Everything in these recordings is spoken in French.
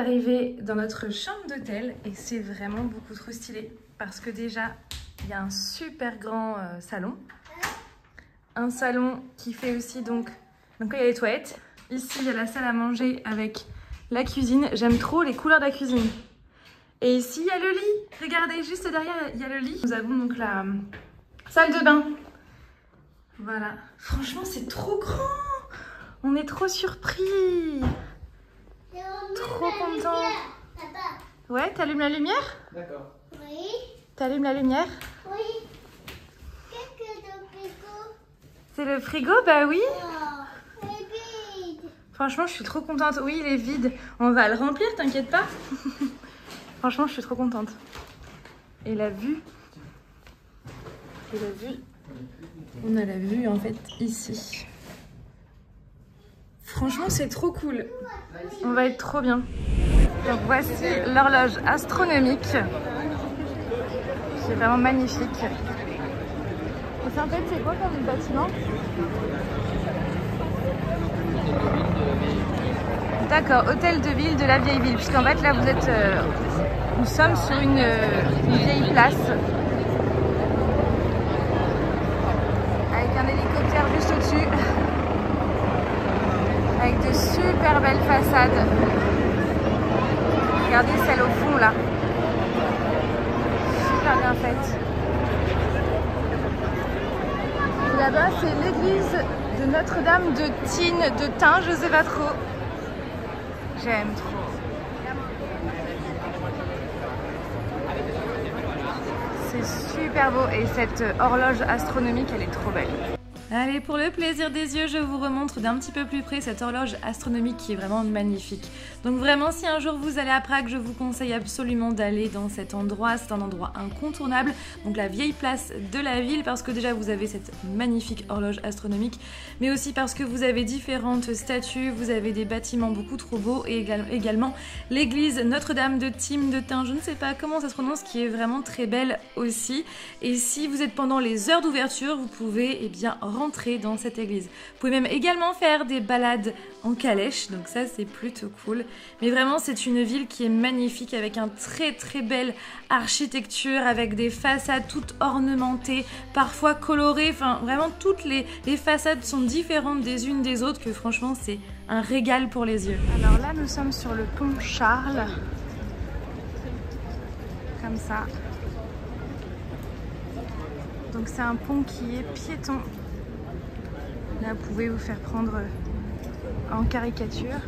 d'arriver dans notre chambre d'hôtel et c'est vraiment beaucoup trop stylé parce que déjà il y a un super grand salon. Un salon qui fait aussi donc là il y a les toilettes. Ici il y a la salle à manger avec la cuisine. J'aime trop les couleurs de la cuisine. Et ici il y a le lit. Regardez, juste derrière il y a le lit. Nous avons donc la salle de bain. Voilà. Franchement c'est trop grand. On est trop surpris. Trop content. Ouais, t'allumes la lumière? D'accord. Oui. T'allumes la lumière? Oui. Qu'est-ce que c'est le frigo? C'est le frigo? Bah oui. Oh, il est vide. Franchement, je suis trop contente. Oui, il est vide. On va le remplir, t'inquiète pas. Franchement, je suis trop contente. Et la vue. Et la vue. On a la vue en fait ici. Franchement, c'est trop cool. On va être trop bien. Donc voici l'horloge astronomique. C'est vraiment magnifique. Et en fait, c'est quoi comme bâtiment? D'accord, hôtel de ville de la vieille ville. Puisqu'en fait, là, nous sommes sur une vieille place. Avec un hélicoptère juste au-dessus. Avec de super belles façades. Regardez celle au fond là. Super bien faite. Et là-bas c'est l'église de Notre-Dame de Tignes, de Tain, je sais pas trop. J'aime trop. C'est super beau et cette horloge astronomique elle est trop belle. Allez, pour le plaisir des yeux, je vous remontre d'un petit peu plus près cette horloge astronomique qui est vraiment magnifique. Donc vraiment, si un jour vous allez à Prague, je vous conseille absolument d'aller dans cet endroit. C'est un endroit incontournable, donc la vieille place de la ville, parce que déjà vous avez cette magnifique horloge astronomique, mais aussi parce que vous avez différentes statues, vous avez des bâtiments beaucoup trop beaux, et également l'église Notre-Dame de Tignes, de Tain, je ne sais pas comment ça se prononce, qui est vraiment très belle aussi. Et si vous êtes pendant les heures d'ouverture, vous pouvez bien rentrer dans cette église. Vous pouvez même également faire des balades en calèche, donc ça c'est plutôt cool. Mais vraiment c'est une ville qui est magnifique avec un très belle architecture, avec des façades toutes ornementées, parfois colorées, enfin vraiment toutes les façades sont différentes des unes des autres, que franchement c'est un régal pour les yeux. Alors là nous sommes sur le pont Charles, comme ça. Donc c'est un pont qui est piéton. Là, vous pouvez vous faire prendre en caricature.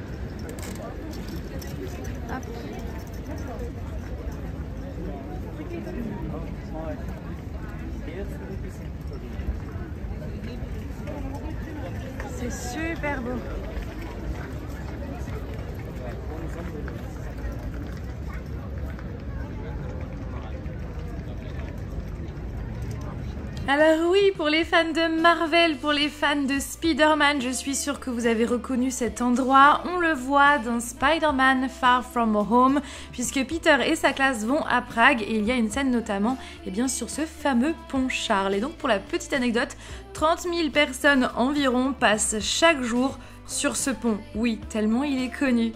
Hop. C'est super beau. Alors oui, pour les fans de Marvel, pour les fans de Spider-Man, je suis sûre que vous avez reconnu cet endroit. On le voit dans Spider-Man Far From Home, puisque Peter et sa classe vont à Prague et il y a une scène notamment sur ce fameux pont Charles. Et donc pour la petite anecdote, 30 000 personnes environ passent chaque jour sur ce pont. Oui, tellement il est connu.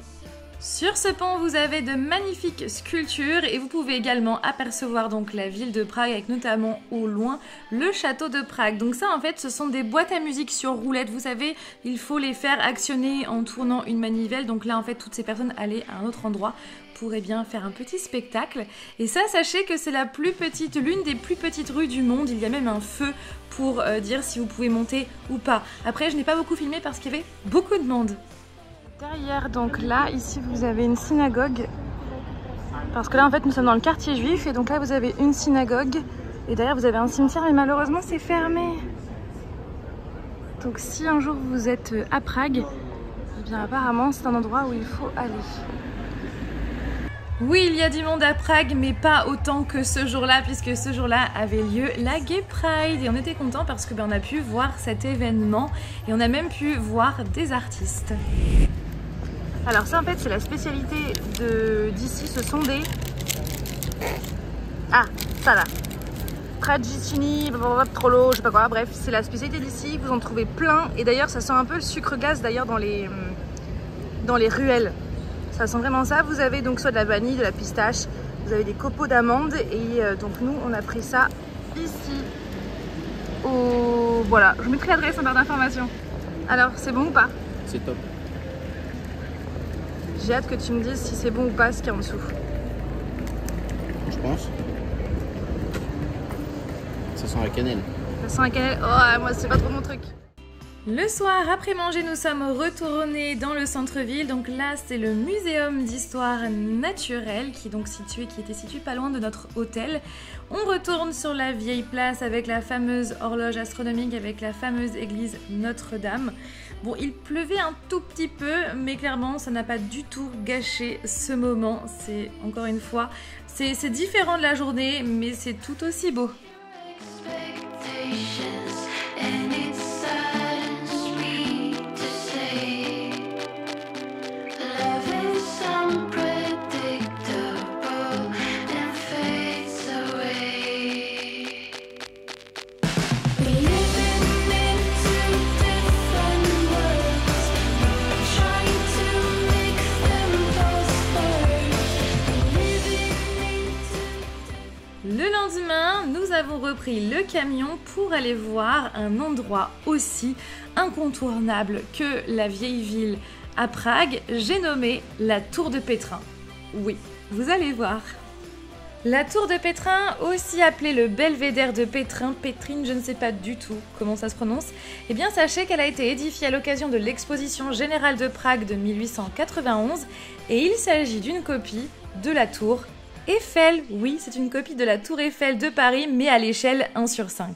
Sur ce pont, vous avez de magnifiques sculptures et vous pouvez également apercevoir donc la ville de Prague avec notamment au loin le château de Prague. Donc ça en fait ce sont des boîtes à musique sur roulettes, vous savez, il faut les faire actionner en tournant une manivelle. Donc là en fait toutes ces personnes allaient à un autre endroit pourrait bien faire un petit spectacle. Et ça, sachez que c'est l'une des plus petites rues du monde. Il y a même un feu pour dire si vous pouvez monter ou pas. Après, je n'ai pas beaucoup filmé parce qu'il y avait beaucoup de monde. Derrière, donc là, ici, vous avez une synagogue. Parce que là, en fait, nous sommes dans le quartier juif. Et donc là, vous avez une synagogue. Et derrière, vous avez un cimetière. Mais malheureusement, c'est fermé. Donc si un jour vous êtes à Prague, eh bien apparemment, c'est un endroit où il faut aller. Oui, il y a du monde à Prague, mais pas autant que ce jour-là, puisque ce jour-là avait lieu la Gay Pride. Et on était contents parce que on a pu voir cet événement et on a même pu voir des artistes. Alors ça, en fait, c'est la spécialité d'ici, ce sont des... Ah, ça là. Tradicini, trollo, je sais pas quoi, bref, c'est la spécialité d'ici, vous en trouvez plein. Et d'ailleurs, ça sent un peu le sucre gaz d'ailleurs dans les ruelles. Ça sent vraiment ça. Vous avez donc soit de la vanille, de la pistache, vous avez des copeaux d'amandes et donc nous on a pris ça ici. Voilà, je vous mettrai l'adresse en barre d'information. Alors, c'est bon ou pas? C'est top. J'ai hâte que tu me dises si c'est bon ou pas ce qu'il y a en dessous. Je pense. Ça sent la cannelle. Ça sent la cannelle. Oh, moi c'est pas trop mon truc. Le soir, après manger, nous sommes retournés dans le centre-ville. Donc là, c'est le muséum d'histoire naturelle qui était situé pas loin de notre hôtel. On retourne sur la vieille place avec la fameuse horloge astronomique, avec la fameuse église Notre-Dame. Bon, il pleuvait un tout petit peu, mais clairement, ça n'a pas du tout gâché ce moment. C'est, encore une fois, c'est différent de la journée, mais c'est tout aussi beau. Le lendemain, nous avons repris le camion pour aller voir un endroit aussi incontournable que la vieille ville à Prague. J'ai nommé la Tour de Pétrin. Oui, vous allez voir. La Tour de Pétrin, aussi appelée le Belvédère de Pétrin, Pétrine, je ne sais pas du tout comment ça se prononce, eh bien sachez qu'elle a été édifiée à l'occasion de l'exposition générale de Prague de 1891 et il s'agit d'une copie de la tour Eiffel. Oui, c'est une copie de la tour Eiffel de Paris, mais à l'échelle 1/5.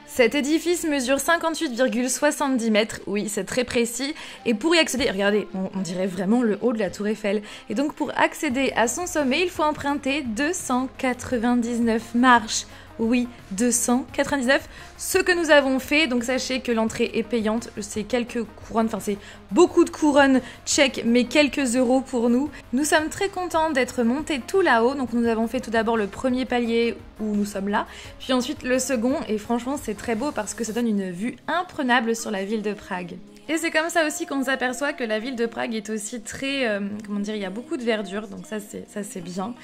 Cet édifice mesure 58,70 mètres, oui, c'est très précis, et pour y accéder, regardez, on dirait vraiment le haut de la tour Eiffel, et donc pour accéder à son sommet, il faut emprunter 299 marches. Oui, 299, ce que nous avons fait, donc sachez que l'entrée est payante, c'est quelques couronnes, enfin c'est beaucoup de couronnes tchèques, mais quelques euros pour nous. Nous sommes très contents d'être montés tout là-haut, donc nous avons fait tout d'abord le premier palier où nous sommes là, puis ensuite le second, et franchement c'est très beau parce que ça donne une vue imprenable sur la ville de Prague. Et c'est comme ça aussi qu'on s'aperçoit que la ville de Prague est aussi très, comment dire, il y a beaucoup de verdure, donc ça c'est bien.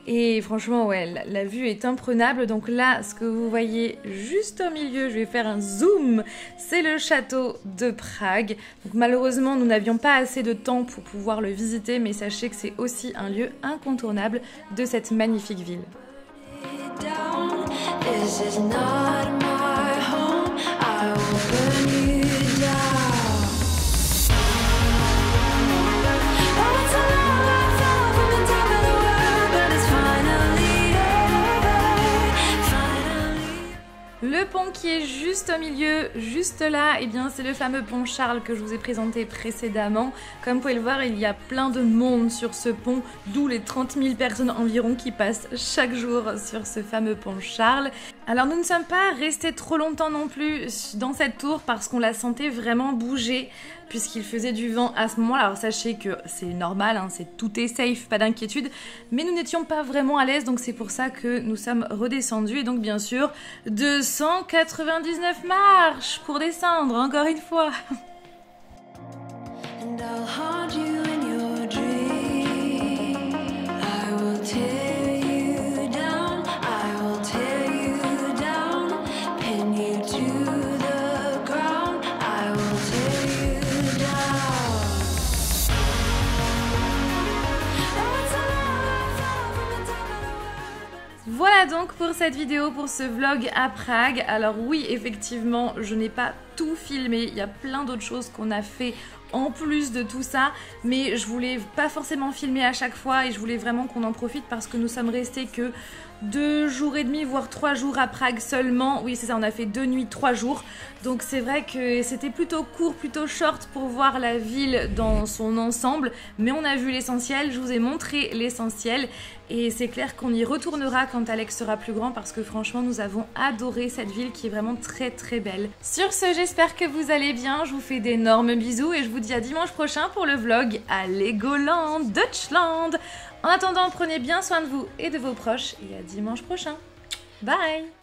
Et franchement, ouais, la vue est imprenable. Donc là, ce que vous voyez juste au milieu, je vais faire un zoom, c'est le château de Prague. Donc malheureusement, nous n'avions pas assez de temps pour pouvoir le visiter, mais sachez que c'est aussi un lieu incontournable de cette magnifique ville. Le pont qui est juste au milieu, juste là, eh bien c'est le fameux pont Charles que je vous ai présenté précédemment. Comme vous pouvez le voir, il y a plein de monde sur ce pont, d'où les 30 000 personnes environ qui passent chaque jour sur ce fameux pont Charles. Alors nous ne sommes pas restés trop longtemps non plus dans cette tour parce qu'on la sentait vraiment bouger puisqu'il faisait du vent à ce moment-là. Alors sachez que c'est normal, hein, tout est safe, pas d'inquiétude, mais nous n'étions pas vraiment à l'aise, donc c'est pour ça que nous sommes redescendus. Et donc bien sûr, 299 marches pour descendre, encore une fois. Voilà donc pour cette vidéo, pour ce vlog à Prague. Alors oui, effectivement, je n'ai pas tout filmé, il y a plein d'autres choses qu'on a fait en plus de tout ça, mais je voulais pas forcément filmer à chaque fois et je voulais vraiment qu'on en profite parce que nous sommes restés que 2 jours et demi, voire 3 jours à Prague seulement. Oui, c'est ça, on a fait 2 nuits, 3 jours. Donc c'est vrai que c'était plutôt court, plutôt short pour voir la ville dans son ensemble. Mais on a vu l'essentiel, je vous ai montré l'essentiel. Et c'est clair qu'on y retournera quand Alex sera plus grand parce que franchement, nous avons adoré cette ville qui est vraiment très très belle. Sur ce, j'espère que vous allez bien. Je vous fais d'énormes bisous et je vous dis à dimanche prochain pour le vlog à Legoland, Deutschland. En attendant, prenez bien soin de vous et de vos proches et à dimanche prochain. Bye!